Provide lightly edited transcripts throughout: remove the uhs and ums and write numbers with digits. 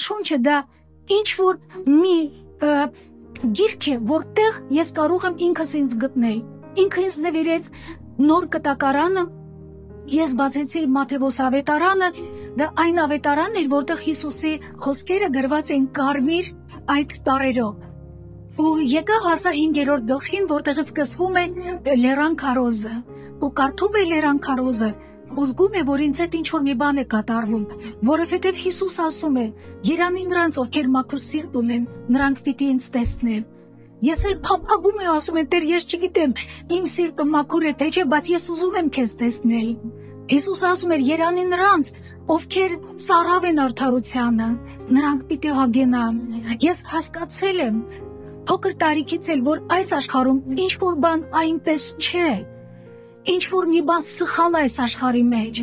Աստվածաշունչը դա ինչ որ մի գիրք է, որտեղ ես կարող եմ ինքս ինձ գտնել։ Ինքը ինձ նվիրեց նոր կտակարանը, ես բացեցի Մատթեոս ավետարանը, դա այն ավետարանն էր, որտեղ Հիսուսի խոսքերը գրված են կարմիր այդ տարերով։ Ու եկա հասա 5-րդ գլխին, որտեղից սկսվում է Լեռան քարոզը։ Ու կարդում է Լեռան քարոզը, ու զգում է, որ ինձ հետ ինչ-որ մի բան է կատարվում, որովհետև Հիսուս ասում է. «Երանի նրանց, ովքեր մաքուր սիրտ ունեն, նրանք պիտի ինձ տեսնեն»։ Ես էլ փափագում եմ, ասում եմ, Տեր, ես չգիտեմ, իմ սիրտը մաքուր է թե չէ, բայց ես ուզում եմ քեզ տեսնել։ Հիսուս ասում էր. «Երանի նրանց, ովքեր ծարավ են արդարությանը, նրանք պիտի հագենան»։ Ես հասկացել եմ փոքր տարիքից էլ, որ այս աշխարհում ինչ որ բան այնպես չէ, ինչ որ մի բան սխալ է այս աշխարհի մեջ։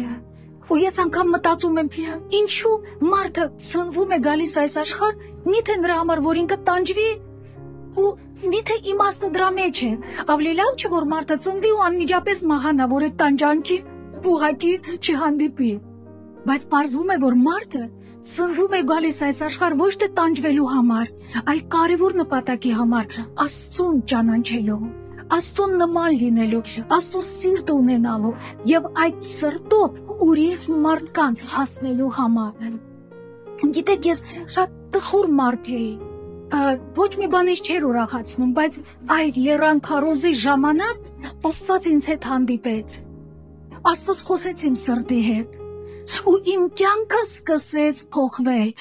Ու ես անգամ մտածում եմ, ինչու մարդը ծնվում է գալիս այս աշխարհ, միթե նրա համար, որ ինքը տանջվի, ու միթե իմաստը դրա մեջ է։ Ավելի լավ չէ, որ մարդը ծնվի ու անմիջապես մահանա, որ այդ տանջանքի ուղղակի չհանդիպի։ Բայց պարզվում է, որ մարդը ծնվում է գալիս այս աշխարհ ոչ թե տանջվելու համար, այլ կարևոր նպատակի համար՝ Աստծուն ճանաչելու, Աստծուն նման լինելու, Աստծո սիրտը ունենալու եւ այդ սրտով ուրիշ մարդկանց հասնելու համար։ Գիտեք, ես շատ տխուր մարդ էի, ոչ մի բան ինձ չէր ուրախացնում, բայց այդ Լեռան քարոզի ժամանակ Աստված ինձ հետ հանդիպեց։ Աստված խոսեց իմ սրտի հետ, ու իմ կյանքը սկսեց փոխվել։